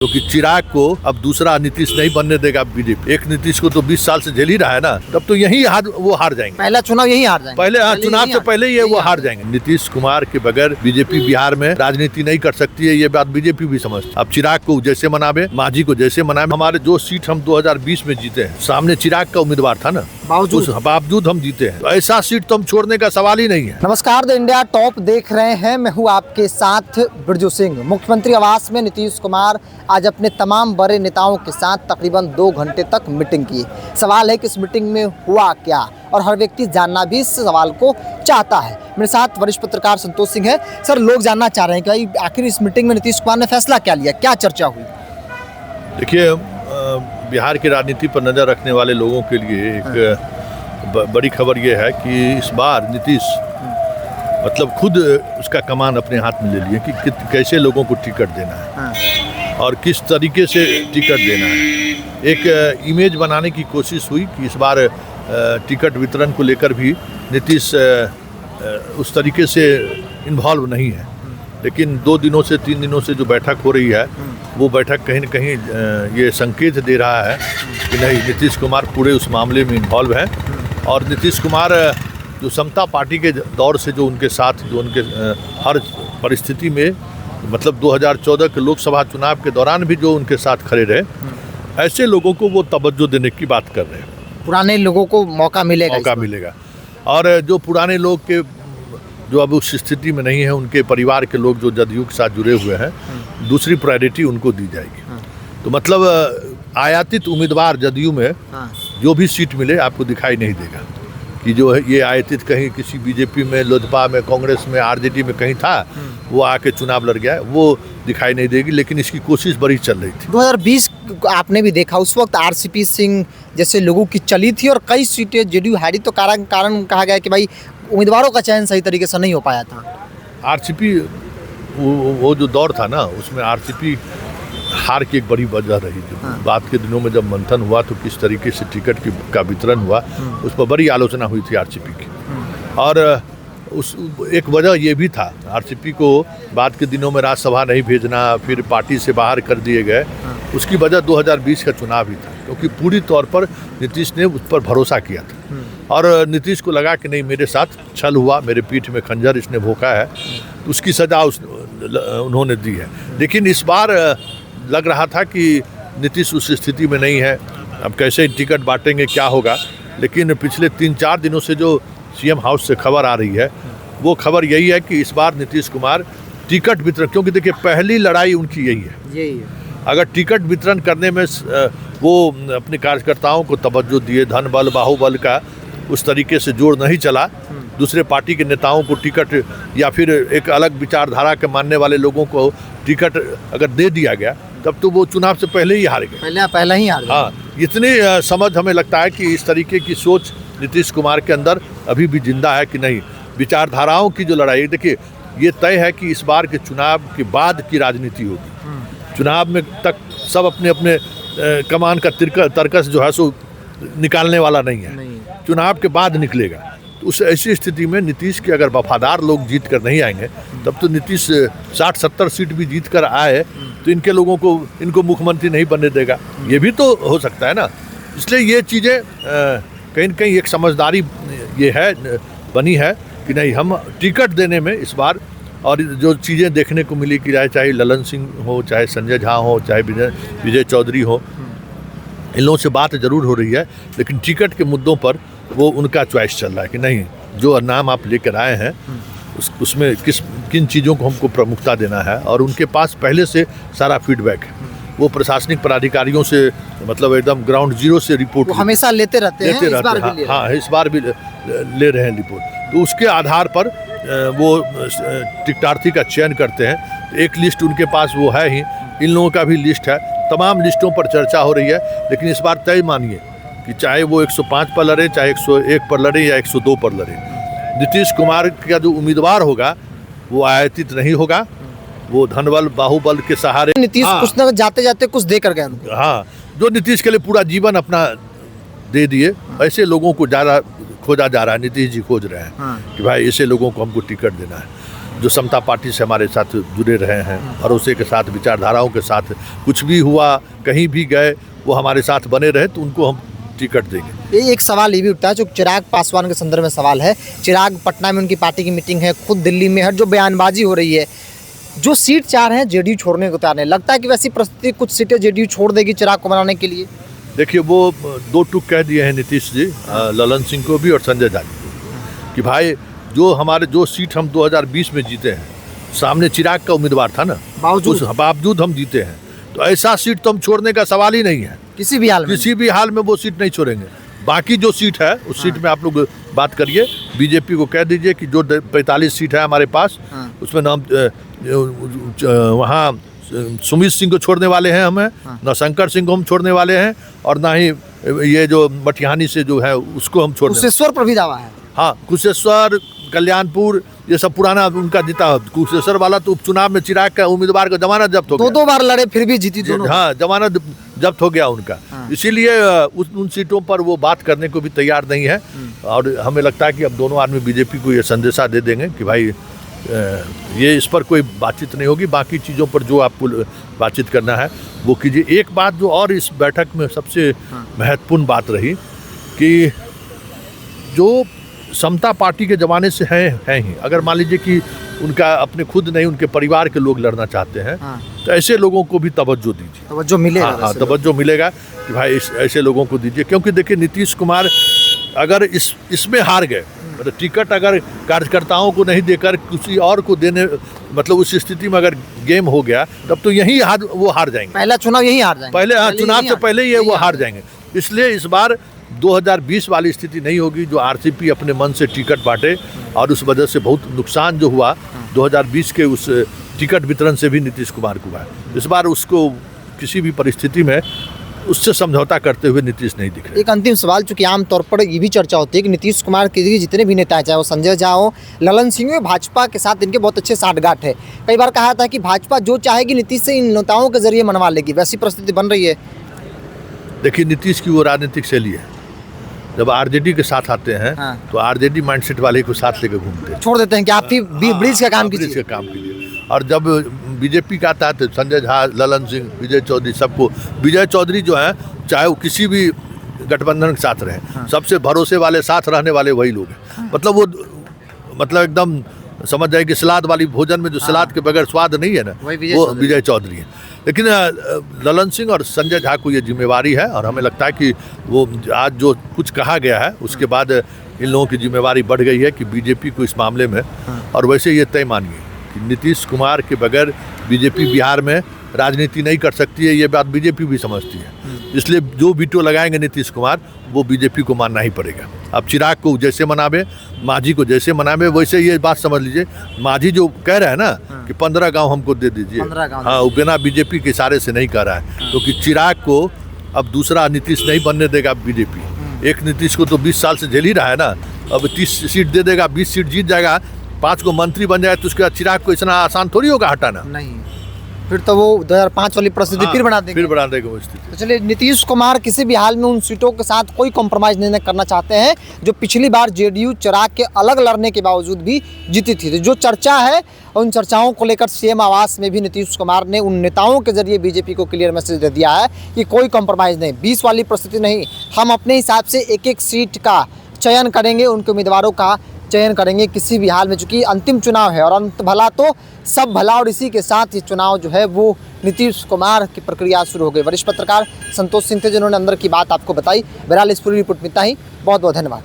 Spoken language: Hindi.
क्योंकि चिराग को अब दूसरा नीतीश नहीं बनने देगा बीजेपी। एक नीतीश को तो 20 साल से झेल ही रहा है ना, तब तो यही वो हार जाएंगे। पहला चुनाव यही हार जाएंगे। पहले चुनाव से पहले ही वो हार जाएंगे। नीतीश कुमार के बगैर बीजेपी बिहार में राजनीति नहीं कर सकती है, ये बात बीजेपी भी समझती है। अब चिराग को जैसे मनावे, मांझी को जैसे मनावे। हमारे जो सीट हम 2020 में जीते हैं, सामने चिराग का उम्मीदवार था ना, बावजूद हम जीते हैं। तो ऐसा सीट तो हम छोड़ने का सवाल ही नहीं है। नमस्कार, द इंडिया टॉप देख रहे हैं। मैं हूं आपके साथ बिरजू सिंह। मुख्यमंत्री आवास में नीतीश कुमार आज अपने तमाम बड़े नेताओं के साथ तकरीबन 2 घंटे तक मीटिंग की। सवाल है कि इस मीटिंग में हुआ क्या, और हर व्यक्ति जानना भी इस सवाल को चाहता है। मेरे साथ वरिष्ठ पत्रकार संतोष सिंह है। सर, लोग जानना चाह रहे हैं कि भाई आखिर इस मीटिंग में नीतीश कुमार ने फैसला क्या लिया, क्या चर्चा हुई? देखिए, बिहार की राजनीति पर नजर रखने वाले लोगों के लिए एक बड़ी खबर यह है कि इस बार नीतीश मतलब खुद उसका कमान अपने हाथ में ले लिए कि कैसे लोगों को टिकट देना है और किस तरीके से टिकट देना है। एक इमेज बनाने की कोशिश हुई कि इस बार टिकट वितरण को लेकर भी नीतीश उस तरीके से इन्वॉल्व नहीं है। लेकिन 3 दिनों से जो बैठक हो रही है, वो बैठक कहीं न कहीं ये संकेत दे रहा है कि नहीं, नीतीश कुमार पूरे उस मामले में इन्वॉल्व है। और नीतीश कुमार जो समता पार्टी के दौर से जो उनके साथ जो उनके हर परिस्थिति में, मतलब 2014 के लोकसभा चुनाव के दौरान भी जो उनके साथ खड़े रहे, ऐसे लोगों को वो तवज्जो देने की बात कर रहे हैं। पुराने लोगों को मौका मिलेगा। और जो पुराने लोग के जो अब उस स्थिति में नहीं है, उनके परिवार के लोग जो जदयू के साथ जुड़े हुए हैं, दूसरी प्रायोरिटी उनको दी जाएगी। तो मतलब आयातित उम्मीदवार जदयू में जो भी सीट मिले आपको दिखाई नहीं देगा कि जो है ये आयातित कहीं किसी बीजेपी में, लोजपा में, कांग्रेस में, आरजेडी में कहीं था, वो आके चुनाव लड़ गया, वो दिखाई नहीं देगी। लेकिन इसकी कोशिश बड़ी चल रही थी। 2020 आपने भी देखा, उस वक्त आरसीपी सिंह जैसे लोगों की चली थी और कई सीटें जेडीयू हारी। तो कारण कहा गया कि भाई उम्मीदवारों का चयन सही तरीके से नहीं हो पाया था। आरसीपी वो जो दौर था ना, उसमें आरसीपी हार की एक बड़ी वजह रही। बाद के दिनों में जब मंथन हुआ तो किस तरीके से टिकट का वितरण हुआ, उस पर बड़ी आलोचना हुई थी आरसीपी की। और उस एक वजह ये भी था, आरसीपी को बाद के दिनों में राज्यसभा नहीं भेजना, फिर पार्टी से बाहर कर दिए गए। उसकी वजह 2020 का चुनाव ही था, क्योंकि पूरी तौर पर नीतीश ने उस पर भरोसा किया था। और नीतीश को लगा कि नहीं, मेरे साथ छल हुआ, मेरे पीठ में खंजर इसने भोंका है, उसकी सजा उन्होंने दी है। लेकिन इस बार लग रहा था कि नीतीश उस स्थिति में नहीं है। अब कैसे टिकट बांटेंगे, क्या होगा। लेकिन पिछले 3-4 दिनों से जो सीएम हाउस से खबर आ रही है, वो खबर यही है कि इस बार नीतीश कुमार टिकट वितरण, क्योंकि देखिए पहली लड़ाई उनकी यही है। अगर टिकट वितरण करने में वो अपने कार्यकर्ताओं को तवज्जो दिए, धन बल बाहुबल का उस तरीके से जोर नहीं चला, दूसरे पार्टी के नेताओं को टिकट या फिर एक अलग विचारधारा के मानने वाले लोगों को टिकट अगर दे दिया गया, तब तो वो चुनाव से पहले ही हार गए। पहले ही हार गए। हाँ, इतनी समझ हमें लगता है कि इस तरीके की सोच नीतीश कुमार के अंदर अभी भी जिंदा है कि नहीं। विचारधाराओं की जो लड़ाई, देखिए ये तय है कि इस बार के चुनाव के बाद की राजनीति होगी। चुनाव में तक सब अपने अपने कमान का तर्कस जो है सो निकालने वाला नहीं है, चुनाव के बाद निकलेगा। तो उस ऐसी स्थिति में नीतीश के अगर वफादार लोग जीत कर नहीं आएंगे, तब तो नीतीश 60-70 सीट भी जीत कर आए तो इनके लोगों को, इनको मुख्यमंत्री नहीं बनने देगा। ये भी तो हो सकता है ना। इसलिए ये चीज़ें कहीं न कहीं एक समझदारी ये है बनी है कि नहीं, हम टिकट देने में इस बार, और जो चीज़ें देखने को मिली कि चाहे ललन सिंह हो, चाहे संजय झा हो, चाहे विजय चौधरी हो, इन लोगों से बात जरूर हो रही है। लेकिन टिकट के मुद्दों पर वो उनका चॉइस चल रहा है कि नहीं, जो नाम आप लेकर आए हैं उसमें किन चीज़ों को हमको प्रमुखता देना है। और उनके पास पहले से सारा फीडबैक है। वो प्रशासनिक पदाधिकारियों से मतलब एकदम ग्राउंड जीरो से रिपोर्ट हमेशा लेते रहते हैं। इस बार भी ले रहे हैं रिपोर्ट। तो उसके आधार पर वो टिकटार्थी का चयन करते हैं। एक लिस्ट उनके पास वो है ही, इन लोगों का भी लिस्ट है। तमाम लिस्टों पर चर्चा हो रही है। लेकिन इस बार तय मानिए कि चाहे वो 105 पर लड़े, चाहे 101 पर लड़े या 102 पर लड़े, नीतीश कुमार का जो उम्मीदवार होगा वो आयातित नहीं होगा, वो धनबल बाहुबल के सहारे। नीतीश कुछ न जाते जाते कुछ दे कर गए। हाँ, जो नीतीश के लिए पूरा जीवन अपना दे दिए, ऐसे लोगों को ज़्यादा खोजा जा रहा है। नीतीश जी खोज रहे हैं कि भाई ऐसे लोगों को हमको टिकट देना है। जो समता पार्टी से हमारे साथ जुड़े रहे हैं, भरोसे के साथ, विचारधाराओं के साथ, कुछ भी हुआ, कहीं भी गए, वो हमारे साथ बने रहे, तो उनको हम टिकट देंगे। ये एक सवाल ये भी उठता है जो चिराग पासवान के संदर्भ में सवाल है। चिराग पटना में उनकी पार्टी की मीटिंग है, खुद दिल्ली में है, जो बयानबाजी हो रही है, जो सीट चाह रहे हैं जेडीयू छोड़ने को तैयार नहीं, लगता है कि वैसी परिस्थिति कुछ सीटें जेडीयू छोड़ देगी चिराग को बनाने के लिए? देखिए, वो 2 टूक कह दिए हैं नीतीश जी, ललन सिंह को भी और संजय झा जी को, कि भाई जो सीट हम 2020 में जीते हैं, सामने चिराग का उम्मीदवार था ना, बावजूद हम जीते हैं, तो ऐसा सीट तो हम छोड़ने का सवाल ही नहीं है। किसी भी हाल में वो सीट नहीं छोड़ेंगे। बाकी जो सीट है उस सीट में आप लोग बात करिए, बीजेपी को कह दीजिए कि जो 45 सीट है हमारे पास, उसमें नाम वहाँ सुमित सिंह को छोड़ने वाले हैं हमें, ना शंकर सिंह को हम छोड़ने वाले हैं, और ना ही ये जो मटिहानी से जो है उसको हम छोड़ने। कुशेश्वर पर भी दावा है। हाँ, कुशेश्वर, कल्याणपुर, ये सब पुराना उनका जीता। कुशेश्वर वाला तो उपचुनाव में चिराग का उम्मीदवार का जमानत जब्त हो गया, 2 बार लड़े फिर भी जीती दोनों। हाँ, जमानत जब्त हो गया उनका। इसीलिए उन सीटों पर वो बात करने को भी तैयार नहीं है, और हमें लगता है कि अब दोनों आदमी बीजेपी को ये संदेशा दे देंगे कि भाई ये इस पर कोई बातचीत नहीं होगी, बाकी चीज़ों पर जो आपको बातचीत करना है वो कीजिए। एक बात जो और इस बैठक में सबसे महत्वपूर्ण बात रही कि जो समता पार्टी के ज़माने से हैं ही, अगर मान लीजिए कि उनका अपने खुद नहीं, उनके परिवार के लोग लड़ना चाहते हैं, तो ऐसे लोगों को भी तवज्जो दीजिए, तवज्जो मिलेगा। हाँ, तवज्जो मिलेगा कि भाई ऐसे लोगों को दीजिए, क्योंकि देखिए नीतीश कुमार अगर इसमें हार गए, मतलब टिकट अगर कार्यकर्ताओं को नहीं देकर किसी और को देने, मतलब उस स्थिति में अगर गेम हो गया, तब तो यही वो हार जाएंगे। पहला चुनाव यही हार जाएंगे, चुनाव से पहले ही वो हार जाएंगे। इसलिए इस बार 2020 वाली स्थिति नहीं होगी जो आरसीपी अपने मन से टिकट बांटे, और उस वजह से बहुत नुकसान जो हुआ 2020 के उस टिकट वितरण से भी नीतीश कुमार को हुआ। इस बार उसको किसी भी परिस्थिति में उससे समझौता करते हुए नीतीश नहीं दिख रहे। एक अंतिम सवाल, चूंकि आमतौर पर ये भी चर्चा होती है कि नीतीश कुमार के जितने भी नेता हैं, चाहे वो संजय झा हो, ललन सिंह हो, भाजपा के साथ इनके बहुत अच्छे साठगांठ है। कई बार कहा था कि भाजपा जो चाहेगी नीतीश से इन नेताओं के जरिए मनवा लेगी, वैसी परिस्थिति बन रही है। देखिए, नीतीश की वो राजनीतिक शैली है, जब आरजेडी के साथ आते हैं तो आरजेडी माइंडसेट वाले को साथ लेकर घूमते हैं, छोड़ देते हैं कि आप ही ब्रिज का काम कीजिए। और जब बीजेपी का आता है तो संजय झा, ललन सिंह, विजय चौधरी, सबको, विजय चौधरी जो है चाहे वो किसी भी गठबंधन के साथ रहे, सबसे भरोसे वाले, साथ रहने वाले वही लोग हैं। मतलब वो एकदम समझ जाए कि सलाद वाली भोजन में जो सलाद के बगैर स्वाद नहीं है ना, वो विजय चौधरी है। लेकिन ललन सिंह और संजय झा को ये जिम्मेवारी है, और हमें लगता है कि वो आज जो कुछ कहा गया है उसके बाद इन लोगों की जिम्मेवारी बढ़ गई है कि बीजेपी को इस मामले में, और वैसे ये तय मानिए कि नीतीश कुमार के बगैर बीजेपी बिहार में राजनीति नहीं कर सकती है, ये बात बीजेपी भी समझती है। इसलिए जो वीटो लगाएंगे नीतीश कुमार, वो बीजेपी को मानना ही पड़ेगा। अब चिराग को जैसे मनावे, मांझी को जैसे मनावे, वैसे ये बात समझ लीजिए, मांझी जो कह रहा है ना कि 15 गांव हमको दे दीजिए, हाँ, वो बिना बीजेपी के इशारे से नहीं कह रहा है, क्योंकि चिराग को अब दूसरा नीतीश नहीं बनने देगा बीजेपी। एक नीतीश को तो 20 साल से झेल ही रहा है ना, अब 30 सीट दे देगा, 20 सीट जीत जाएगा, 5 को मंत्री बन जाए, तो उसके बाद चिराग को इतना आसान थोड़ी होगा हटाना। नहीं, फिर तो वो 2005 वाली परिस्थिति फिर बना देंगे वो स्थिति। तो चलिए, नीतीश कुमार किसी भी हाल में उन सीटों के साथ कोई कॉम्प्रोमाइज़ नहीं करना चाहते हैं जो पिछली बार जेडीयू चिराग के अलग लड़ने के बावजूद भी जीती थी। तो जो चर्चा है, उन चर्चाओं को लेकर सीएम आवास में भी नीतीश कुमार ने उन नेताओं के जरिए बीजेपी को क्लियर मैसेज दे दिया है कि कोई कॉम्प्रोमाइज़ नहीं, 20 वाली परिस्थिति नहीं, हम अपने हिसाब से एक सीट का चयन करेंगे, उनके उम्मीदवारों का चयन करेंगे किसी भी हाल में, चूँकि अंतिम चुनाव है और अंत भला तो सब भला, और इसी के साथ ये चुनाव जो है वो नीतीश कुमार की प्रक्रिया शुरू हो गई। वरिष्ठ पत्रकार संतोष सिंह थे जिन्होंने अंदर की बात आपको बताई। बहरहाल इस पूरी रिपोर्ट में इतना ही, बहुत बहुत धन्यवाद।